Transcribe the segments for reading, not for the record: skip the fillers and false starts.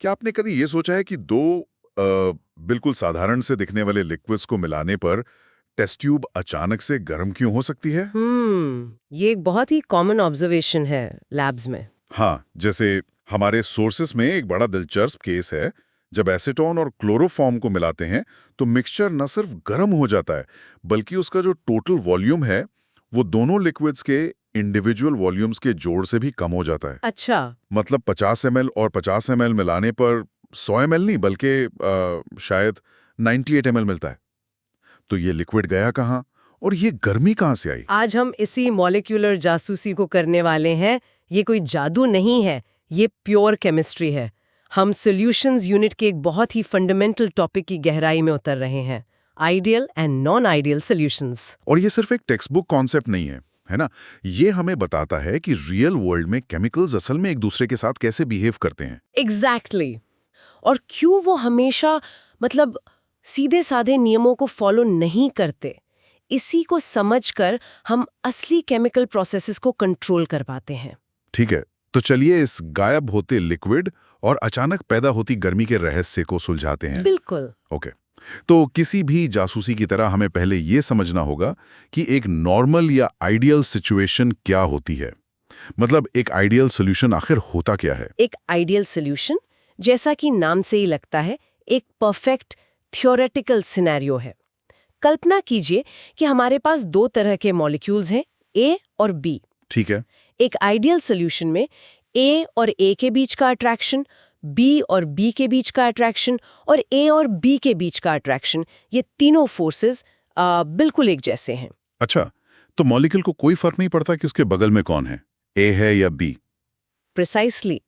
क्या आपने कभी ये सोचा है कि दो बिल्कुल साधारण से दिखने वाले लिक्विड्स को मिलाने पर टेस्ट ट्यूब अचानक से गर्म क्यों हो सकती है? ये एक बहुत ही कॉमन ऑब्जर्वेशन है लैब्स में। हाँ, जैसे हमारे सोर्सेस में एक बड़ा दिलचस्प केस है। जब एसीटोन और क्लोरोफॉर्म को मिलाते हैं तो मिक्सचर न सिर्फ गर्म हो जाता है, बल्कि उसका जो टोटल वॉल्यूम है वो दोनों लिक्विड्स के इंडिविजुअल वॉल्यूम्स के जोड़ से भी कम हो जाता है। अच्छा। मतलब 50 ml और 50 ml मिलाने पर 100 ml नहीं बल्कि शायद 98 ml मिलता है। तो ये लिक्विड गया कहाँ और ये गर्मी कहाँ से आई? आज हम इसी मॉलिक्यूलर जासूसी को करने वाले हैं। ये कोई जादू नहीं है, ये प्योर केमिस्ट्री है। हम सॉल्यूशंस यूनिट के एक बहुत ही फंडामेंटल टॉपिक की गहराई में उतर रहे हैं, ideal and non ideal solutions. और ये सिर्फ एक टेक्स्ट बुक कॉन्सेप्ट नहीं है ना? ये हमें बताता है कि रियल वर्ल्ड में केमिकल्स असल में एक दूसरे के साथ कैसे बिहेव करते हैं। एग्जैक्टली। और क्यों वो हमेशा मतलब सीधे साधे नियमों को फॉलो नहीं करते। इसी को समझकर हम असली केमिकल प्रोसेसेस को कंट्रोल कर पाते हैं। ठीक है, तो चलिए इस गायब होते लिक्विड और अचानक पैदा होती गर्मी के रहस्य को सुलझाते हैं। बिल्कुल। ओके, तो किसी भी जासूसी की तरह हमें पहले ये समझना होगा कि एक नॉर्मल या आइडियल सिचुएशन क्या होती है। मतलब एक आइडियल सॉल्यूशन आखिर होता क्या है? एक आइडियल सॉल्यूशन, जैसा कि नाम से ही लगता है, एक परफेक्ट थ्योरेटिकल सिनेरियो है। कल्पना कीजिए कि हमारे पास दो तरह के मॉलिक्यूल्स हैं, ए और बी। ठीक है। एक आइडियल सॉल्यूशन में ए और ए के बीच का अट्रैक्शन, बी और बी के बीच का अट्रैक्शन और ए और बी के बीच का अट्रैक्शन, ये तीनों फोर्सेस बिल्कुल एक जैसे हैं। अच्छा, तो मॉलिक्यूल को कोई फर्क नहीं पड़ता कि उसके बगल में कौन है, ए है या बी? प्रिसाइसली।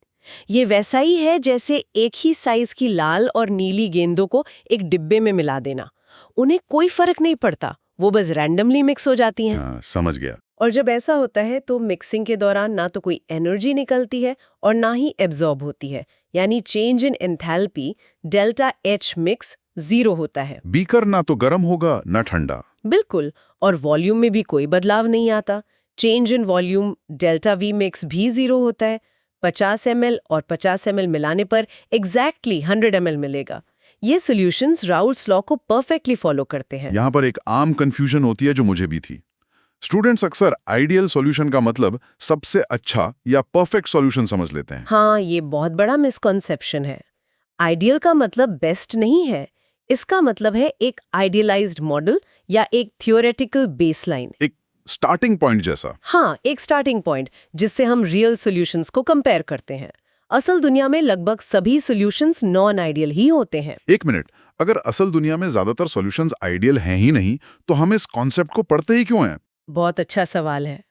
ये वैसा ही है जैसे एक ही साइज की लाल और नीली गेंदों को एक डिब्बे में मिला देना। उन्हें कोई फर्क नहीं पड़ता, वो बस रैंडमली मिक्स हो जाती हैं। हाँ, समझ गया। और जब ऐसा होता है तो मिक्सिंग के दौरान ना तो कोई एनर्जी निकलती है और ना ही एब्जॉर्ब होती है, यानी change in enthalpy delta H mix 0 होता है। बीकर ना तो गर्म होगा ना ठंडा। बिल्कुल। और वॉल्यूम में भी कोई बदलाव नहीं आता। Change in volume delta we mix भी 0 होता है। 50 ml और 50 ml मिलाने पर एग्जैक्टली 100 ml मिलेगा। ये सॉल्यूशंस राउल्स लॉ को परफेक्टली फॉलो करते हैं। यहाँ पर एक आम कंफ्यूजन होती है जो मुझे भी थी। स्टूडेंट्स अक्सर आइडियल सॉल्यूशन का मतलब सबसे अच्छा या परफेक्ट सॉल्यूशन समझ लेते हैं। हाँ, ये बहुत बड़ा मिसकॉन्सेप्शन है। आइडियल का मतलब बेस्ट नहीं है। इसका मतलब है एक आइडियलाइज्ड मॉडल या एक थियोरेटिकल बेसलाइन। एक स्टार्टिंग पॉइंट जैसा। हाँ, एक स्टार्टिंग पॉइंट जिससे हम रियल सॉल्यूशंस को कंपेयर करते हैं। असल दुनिया में लगभग सभी सॉल्यूशंस नॉन आइडियल ही होते हैं। एक मिनट, अगर असल दुनिया में ज्यादातर सॉल्यूशंस आइडियल हैं ही नहीं तो हम इस कॉन्सेप्ट को पढ़ते ही क्यों हैं? बहुत अच्छा सवाल है।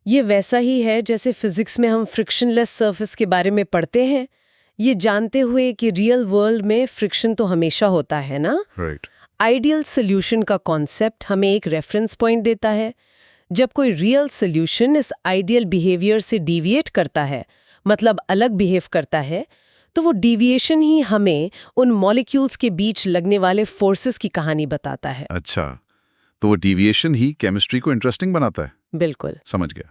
ये वैसा ही है जैसे फिजिक्स में हम फ्रिक्शनलेस सरफेस के बारे में पढ़ते हैं, ये जानते हुए कि रियल वर्ल्ड में फ्रिक्शन तो हमेशा होता है ना। राइट। आइडियल सॉल्यूशन का कॉन्सेप्ट हमें एक रेफरेंस पॉइंट देता है। जब कोई रियल सॉल्यूशन इस आइडियल बिहेवियर से डिविएट करता है, मतलब अलग बिहेव करता है, तो वो डिविएशन ही हमें उन मॉलिक्यूल्स के बीच लगने वाले फोर्सेस की कहानी बताता है। अच्छा, तो वो डिविएशन ही केमिस्ट्री को इंटरेस्टिंग बनाता है। बिल्कुल। समझ गया।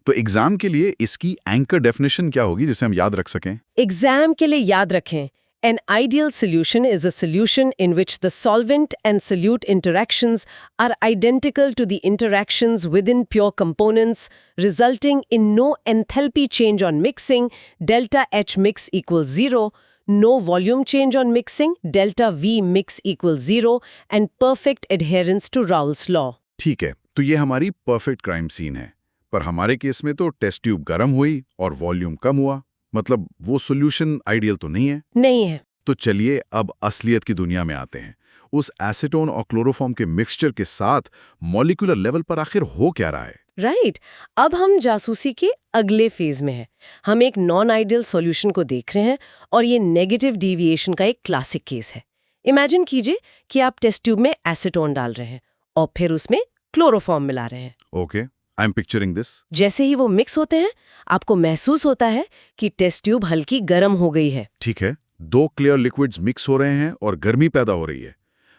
तो एग्जाम के लिए इसकी एंकर डेफिनेशन क्या होगी जिसे हम याद रख सकें? एग्जाम के लिए याद रखें, an ideal solution is a solution in which the solvent and solute interactions are identical to the interactions within pure components, resulting in no enthalpy change on mixing, delta H mix equals 0, no volume change on mixing, delta V mix equals 0, and perfect adherence to Raoult's law. ठीक है, तो ये हमारी perfect crime scene है। पर हमारे case में तो टेस्ट ट्यूब गर्म हुई और वॉल्यूम कम हुआ, मतलब वो सॉल्यूशन आइडियल तो नहीं है। नहीं है। तो चलिए अब असलियत की दुनिया में आते हैं। उस एसीटोन और क्लोरोफॉर्म के मिक्सचर के साथ मॉलिक्यूलर लेवल पर आखिर हो क्या रहा है? राइट। अब हम जासूसी के अगले फेज में हैं। हम एक नॉन आइडियल सॉल्यूशन को देख रहे हैं और ये नेगेटिव डेविएशन का एक क्लासिक केस है। इमेजिन कीजिए कि आप टेस्ट ट्यूब में एसीटोन डाल रहे हैं और फिर उसमें क्लोरोफॉर्म मिला रहे हैं। Okay, I am picturing this. जैसे ही वो मिक्स होते हैं, आपको महसूस होता है कि टेस्ट ट्यूब हल्की गर्म हो गई है। ठीक है, दो क्लियर लिक्विड्स मिक्स हो रहे हैं और गर्मी पैदा हो रही है।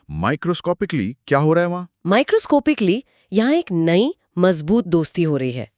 माइक्रोस्कोपिकली क्या हो रहा है वहां? माइक्रोस्कोपिकली यहाँ एक नई मजबूत दोस्ती हो रही है।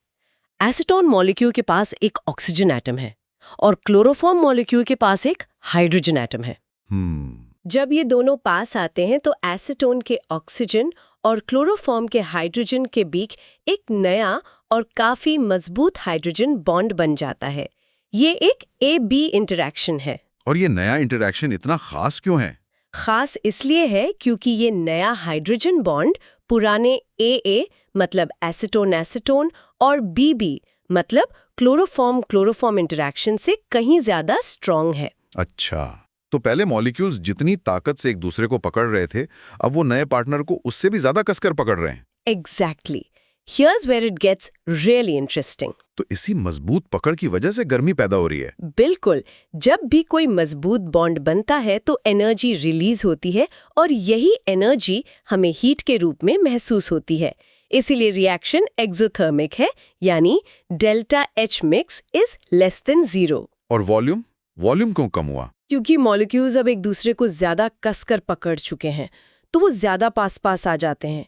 एसीटोन मॉलिक्यूल के पास एक ऑक्सीजन एटम है और क्लोरोफॉर्म मॉलिक्यूल के पास एक हाइड्रोजन एटम है। हम्म जब ये दोनों पास आते हैं तो एसीटोन के ऑक्सीजन और क्लोरोफॉर्म के हाइड्रोजन के बीच एक नया और काफी मजबूत हाइड्रोजन बॉन्ड बन जाता है। ये एक ए-बी इंटरैक्शन है। और ये नया इंटरैक्शन इतना खास क्यों है? खास इसलिए है क्योंकि ये नया हाइड्रोजन बॉन्ड पुराने ए मतलब एसीटोन एसीटोन और बी मतलब क्लोरोफॉर्म क्लोरोफॉर्म इंटरैक्शन से कहीं ज्यादा स्ट्रॉन्ग है। अच्छा, तो पहले मॉलिक्यूल्स जितनी ताकत से एक दूसरे को पकड़ रहे थे, अब वो नए पार्टनर को उससे भी ज्यादा कसकर पकड़ रहे हैं। Exactly. Here's where it gets really interesting. तो इसी मजबूत पकड़ की वजह से गर्मी पैदा हो रही है। बिल्कुल, जब भी कोई मजबूत बॉन्ड बनता है तो एनर्जी रिलीज होती है और यही एनर्जी हमें हीट के रूप में महसूस होती है। इसीलिए रिएक्शन एक्सोथर्मिक है, यानी delta H mix is less than 0। और वॉल्यूम क्यों कम हुआ? क्योंकि मॉलिक्यूल्स अब एक दूसरे को ज्यादा कसकर पकड़ चुके हैं, तो वो ज्यादा पास आ जाते हैं।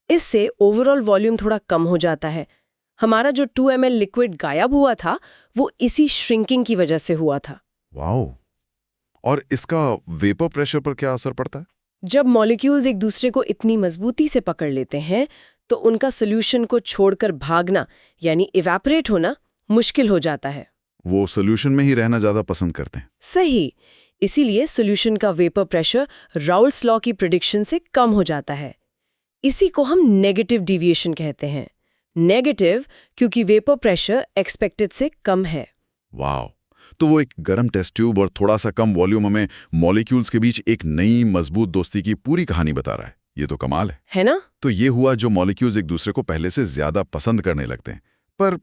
इससे ओवरऑल वॉल्यूम थोड़ा कम हो जाता है। हमारा जो 2 ml लिक्विड गायब हुआ था, वो इसी श्रिंकिंग की वजह से हुआ था। वाओ! और इसका वेपर प्रेशर पर क्या असर पड़ता है? जब मॉलिक्यूल्स एक दूसरे को इतनी मजबूती से पकड़ लेते हैं, तो उनका सॉल्यूशन को छोड़कर भागना यानी इवैपोरेट होना मुश्किल हो जाता है। वो सॉल्यूशन में ही रहना ज्यादा पसंद करते हैं। सही। इसीलिए सॉल्यूशन का वेपर प्रेशर राउल्स लॉ की प्रेडिक्शन से कम हो जाता है। इसी को हम नेगेटिव डिविएशन कहते हैं। नेगेटिव क्योंकि वेपर प्रेशर एक्सपेक्टेड से कम है। वाओ! तो वो एक गर्म टेस्ट ट्यूब और थोड़ा सा कम वॉल्यूम हमें मॉलिक्यूल्स के बीच एक नई मजबूत दोस्ती की पूरी कहानी बता रहा है। ये तो कमाल है ना? तो ये हुआ जो मॉलिक्यूल्स एक दूसरे को पहले से ज्यादा पसंद करने लगते हैं। पर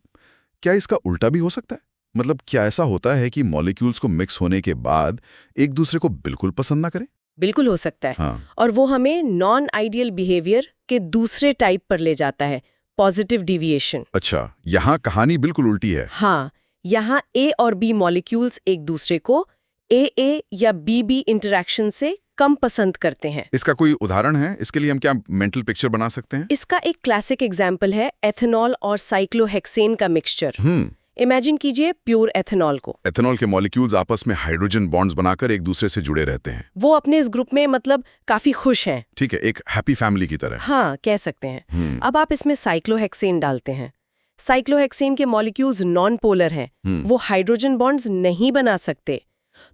क्या इसका उल्टा भी हो सकता है? मतलब क्या ऐसा होता है कि मॉलिक्यूल्स को मिक्स होने के बाद एक दूसरे को बिल्कुल पसंद ना करें? बिल्कुल हो सकता है। हाँ। और वो हमें नॉन आइडियल बिहेवियर के दूसरे टाइप पर ले जाता है, पॉजिटिव डिविएशन। अच्छा, यहाँ कहानी बिल्कुल उल्टी है। हाँ, यहाँ ए और बी मॉलिक्यूल्स एक दूसरे को ए या बी इंटरैक्शन से कम पसंद करते हैं। इसका कोई उदाहरण है? इसके लिए हम क्या मेंटल पिक्चर बना सकते हैं? इसका एक क्लासिक एग्जाम्पल है एथेनॉल और साइक्लोहेक्सेन का मिक्सचर। इमेजिन कीजिए प्योर एथेनॉल को। एथेनॉल के मॉलिक्यूल्स आपस में हाइड्रोजन बॉन्ड्स बनाकर एक दूसरे से जुड़े रहते हैं। वो अपने इस ग्रुप में मतलब काफी खुश हैं। ठीक है, एक हैप्पी फैमिली की तरह। हाँ, कह सकते हैं। अब आप इसमें साइक्लोहेक्सेन डालते हैं। साइक्लोहेक्सेन के मॉलिक्यूल्स नॉन पोलर हैं, वो हाइड्रोजन बॉन्ड्स नहीं बना सकते।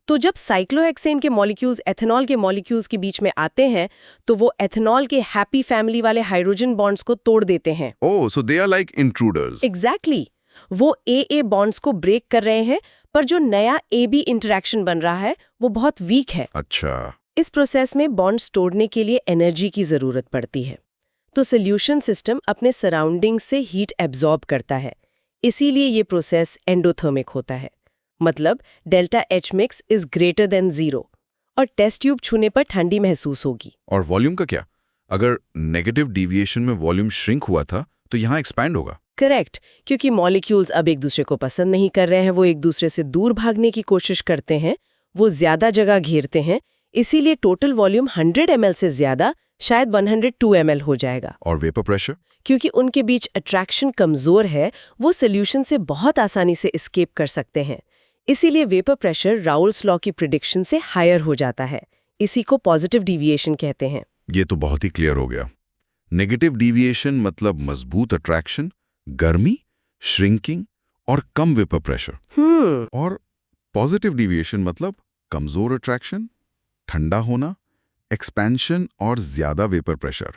तो जब साइक्लोहेक्सेन के मॉलिक्यूल्स एथेनॉल के मॉलिक्यूल्स के बीच में आते हैं, तो वो एथेनॉल के हैप्पी फैमिली वाले हाइड्रोजन बॉन्ड्स को तोड़ देते हैं। Oh, so they are like intruders. Exactly. वो ए बॉन्ड्स को ब्रेक कर रहे हैं, पर जो नया ए-बी इंटरैक्शन बन रहा है वो बहुत वीक है। अच्छा। इस प्रोसेस में बॉन्ड्स तोड़ने के लिए एनर्जी की जरूरत पड़ती है। तो सॉल्यूशन सिस्टम अपने सराउंडिंग से हीट एब्जॉर्ब करता है। इसीलिए ये प्रोसेस एंडोथर्मिक होता है। मतलब delta H mix is greater than 0 और टेस्ट ट्यूब छूने पर ठंडी महसूस होगी। और वॉल्यूम का क्या? अगर नेगेटिव डिविएशन में वॉल्यूम श्रिंक हुआ था, तो यहाँ एक्सपैंड होगा। करेक्ट, क्योंकि मॉलिक्यूल्स अब एक दूसरे को पसंद नहीं कर रहे हैं, वो एक दूसरे से दूर भागने की कोशिश करते हैं, वो ज्यादा जगह घेरते हैं। इसीलिए टोटल वॉल्यूम 100 ml से ज्यादा शायद 102 ml हो जाएगा। और वेपर प्रेशर? क्योंकि उनके बीच अट्रैक्शन कमजोर है, वो सॉल्यूशन से बहुत आसानी से एस्केप कर सकते हैं। इसीलिए वेपर प्रेशर राउल्स लॉ की प्रेडिक्शन से हायर हो जाता है। इसी को पॉजिटिव डिविएशन कहते हैं। ये तो बहुत ही क्लियर हो गया। नेगेटिव डिविएशन मतलब मजबूत अट्रैक्शन, गर्मी, श्रिंकिंग और कम वेपर प्रेशर। और पॉजिटिव डिविएशन मतलब कमजोर अट्रैक्शन, ठंडा होना, एक्सपेंशन और ज्यादा वेपर प्रेशर।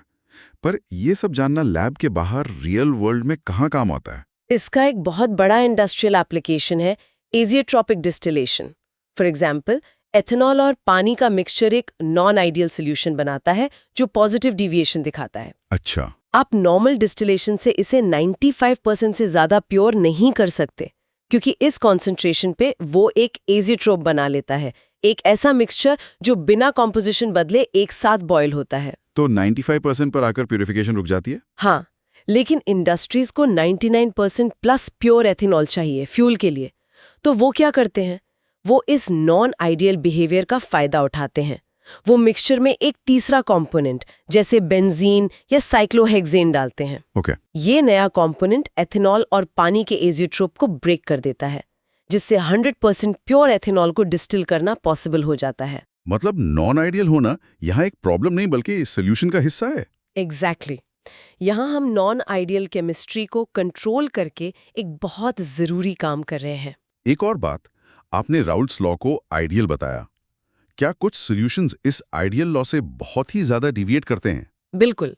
पर ये सब जानना लैब के बाहर रियल वर्ल्ड में कहाँ काम आता है? इसका एक बहुत बड़ा इंडस्ट्रियल एप्लीकेशन है, azeotropic distillation. For example, ethanol और पानी का मिक्सचर एक नॉन आइडियल सोल्यूशन बनाता है जो पॉजिटिव डिविएशन दिखाता है। अच्छा। आप नॉर्मल डिस्टिलेशन से इसे 95% से ज्यादा प्योर नहीं कर सकते, क्योंकि इस कॉन्सेंट्रेशन पे वो एक एजियोट्रोप बना लेता है, एक ऐसा मिक्सचर जो बिना कॉम्पोजिशन बदले एक साथ बॉयल होता है। तो 95% पर आकर प्यूरिफिकेशन रुक जाती है? हाँ, लेकिन इंडस्ट्रीज को 99% प्लस प्योर एथेनॉल चाहिए फ्यूल के लिए। तो वो क्या करते हैं? वो इस नॉन आइडियल बिहेवियर का फायदा उठाते हैं। वो मिक्सचर में एक तीसरा कंपोनेंट जैसे बेंजीन या साइक्लोहेक्सेन डालते हैं। ओके। ये नया कंपोनेंट एथेनॉल और पानी के एजियोट्रोप को ब्रेक कर देता है, जिससे 100% प्योर एथेनॉल को डिस्टिल करना पॉसिबल हो जाता है। मतलब नॉन आइडियल होना यहाँ एक प्रॉब्लम नहीं बल्कि सोल्यूशन का हिस्सा है। एग्जैक्टली यहाँ हम नॉन आइडियल केमिस्ट्री को कंट्रोल करके एक बहुत ज़रूरी काम कर रहे हैं। एक और बात, आपने राउल्ट्स लॉ को आइडियल बताया। क्या कुछ सॉल्यूशंस इस आइडियल लॉ से बहुत ही ज्यादा डिविएट करते हैं? बिल्कुल।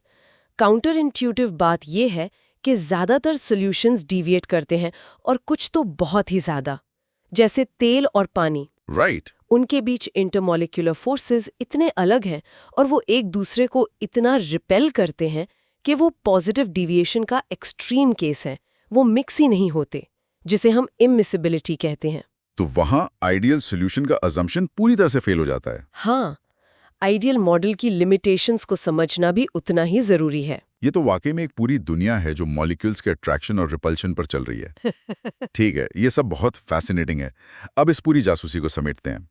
काउंटर इंट्यूटिव बात यह है कि ज़्यादातर सॉल्यूशंस डिविएट करते हैं और कुछ तो बहुत ही ज़्यादा। जैसे तेल और पानी, राइट। उनके बीच इंटरमॉलिक्यूलर फोर्सेस इतने अलग हैं और वो एक दूसरे को इतना रिपेल करते हैं कि वो पॉजिटिव डिविएशन का एक्सट्रीम केस है। वो मिक्स ही नहीं होते, जिसे हम इमिसिबिलिटी कहते हैं। तो वहां आइडियल सॉल्यूशन का अजम्पशन पूरी तरह से फेल हो जाता है। हाँ, आइडियल मॉडल की लिमिटेशंस को समझना भी उतना ही जरूरी है। ये तो वाकई में एक पूरी दुनिया है जो मॉलिक्यूल्स के अट्रैक्शन और रिपल्शन पर चल रही है। ठीक है, ये सब बहुत फैसिनेटिंग है। अब इस पूरी जासूसी को समेटते हैं।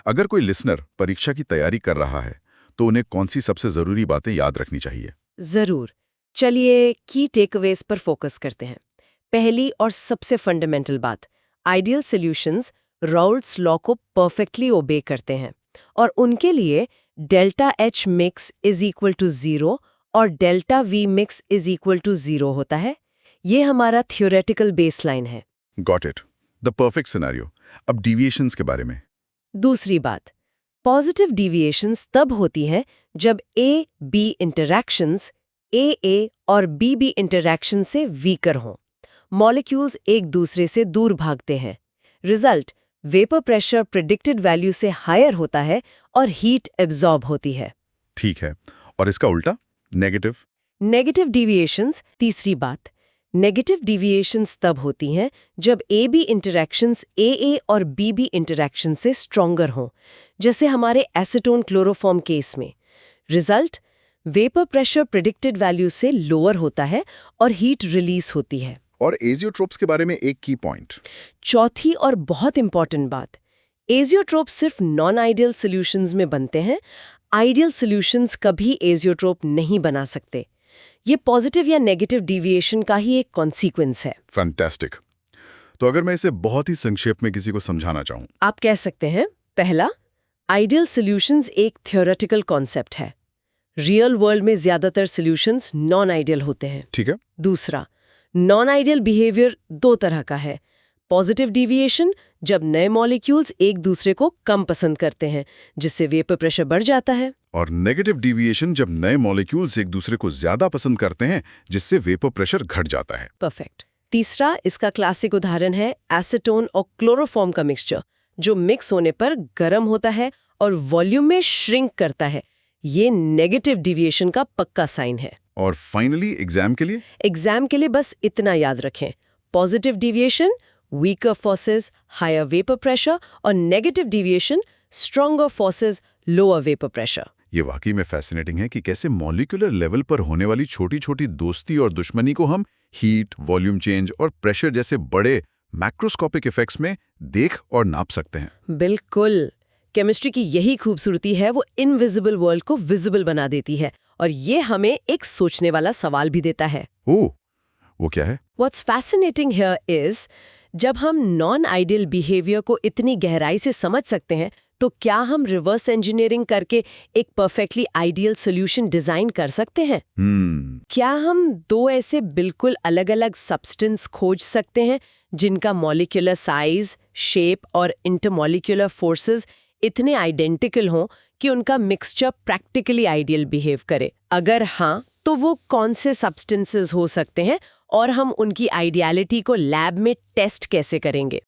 अगर कोई लिसनर परीक्षा की तैयारी कर रहा है तो उन्हें कौन सी सबसे जरूरी बातें याद रखनी चाहिए? जरूर। चलिए की टेकअवेज पर फोकस करते हैं। पहली और सबसे फंडामेंटल बात, आइडियल सॉल्यूशंस राउल्ट्स लॉ को परफेक्टली ओबे करते हैं और उनके लिए delta H mix is equal to 0 और delta V mix is equal to 0 होता है। ये हमारा थियोरेटिकल बेसलाइन है। Got it, the perfect scenario. अब डिविएशंस के बारे में। दूसरी बात, पॉजिटिव डिविएशंस तब होती हैं जब A-B इंटरैक्शंस AA और BB इंटरैक्शन से वीकर हों। मॉलिक्यूल्स एक दूसरे से दूर भागते हैं। Result, vapour pressure predicted value से हायर होता है और हीट एब्जॉर्ब होती है। ठीक है, और इसका उल्टा नेगेटिव? नेगेटिव डिविएशंस, तीसरी बात, नेगेटिव डिविएशंस तब होती हैं जब AB इंटरैक्शंस AA और BB इंटरैक्शन से स्ट्रॉन्गर हों, जैसे हमारे एसीटोन क्लोरोफॉर्म केस में। Result, vapour pressure predicted value से लोअर होता है और हीट रिलीज होती है। और एजियोट्रोप्स के बारे में एक की पॉइंट। चौथी और बहुत इंपॉर्टेंट बात, एजियोट्रोप सिर्फ नॉन आइडियल सॉल्यूशंस में बनते हैं। आइडियल सॉल्यूशंस कभी एजियोट्रोप नहीं बना सकते। ये पॉजिटिव या नेगेटिव डिविएशन का ही एक कॉन्सिक्वेंस है। फैंटास्टिक। तो अगर मैं इसे बहुत ही संक्षेप में किसी को समझाना चाहूं, आप कह सकते हैं, पहला, आइडियल सॉल्यूशंस एक थ्योरेटिकल कॉन्सेप्ट है। रियल वर्ल्ड में ज्यादातर सॉल्यूशंस नॉन आइडियल होते हैं। ठीक है। दूसरा, नॉन आइडियल बिहेवियर दो तरह का है। पॉजिटिव डिविएशन, जब नए मॉलिक्यूल्स एक दूसरे को कम पसंद करते हैं, जिससे वेपर प्रेशर बढ़ जाता है। और नेगेटिव डिविएशन, जब नए मॉलिक्यूल्स एक दूसरे को ज्यादा पसंद करते हैं, जिससे वेपर प्रेशर घट जाता है। परफेक्ट। तीसरा, इसका क्लासिक उदाहरण है एसीटोन और क्लोरोफॉर्म का मिक्सचर, जो मिक्स होने पर गर्म होता है और वॉल्यूम में श्रिंक करता है। ये नेगेटिव डिविएशन का पक्का साइन है। और फाइनली एग्जाम के लिए? एग्जाम के लिए बस इतना याद रखें, positive deviation weaker forces, higher vapour pressure, और negative deviation stronger forces, lower vapour pressure. ये वाकई में फैसिनेटिंग है कि कैसे मॉलिक्यूलर लेवल पर होने वाली छोटी छोटी दोस्ती और दुश्मनी को हम हीट, वॉल्यूम चेंज और प्रेशर जैसे बड़े मैक्रोस्कोपिक इफेक्ट्स में देख और नाप सकते हैं। बिल्कुल, केमिस्ट्री की यही खूबसूरती है, वो इनविजिबल वर्ल्ड को विजिबल बना देती है। और ये हमें एक सोचने वाला सवाल भी देता है। ओह, वो क्या है? What's fascinating here is, जब हम नॉन आइडियल बिहेवियर को इतनी गहराई से समझ सकते हैं, तो क्या हम रिवर्स इंजीनियरिंग करके एक परफेक्टली आइडियल सॉल्यूशन डिजाइन कर सकते हैं? क्या हम दो ऐसे बिल्कुल अलग-अलग सब्सटेंस खोज सकते हैं जिनका मॉलिक्यूलर साइज, शेप और इंटरमॉलिक्यूलर फोर्सेस इतने आइडेंटिकल हों कि उनका मिक्सचर प्रैक्टिकली आइडियल बिहेव करे? अगर हाँ, तो वो कौन से सब्सटेंसेस हो सकते हैं और हम उनकी आइडियलिटी को लैब में टेस्ट कैसे करेंगे?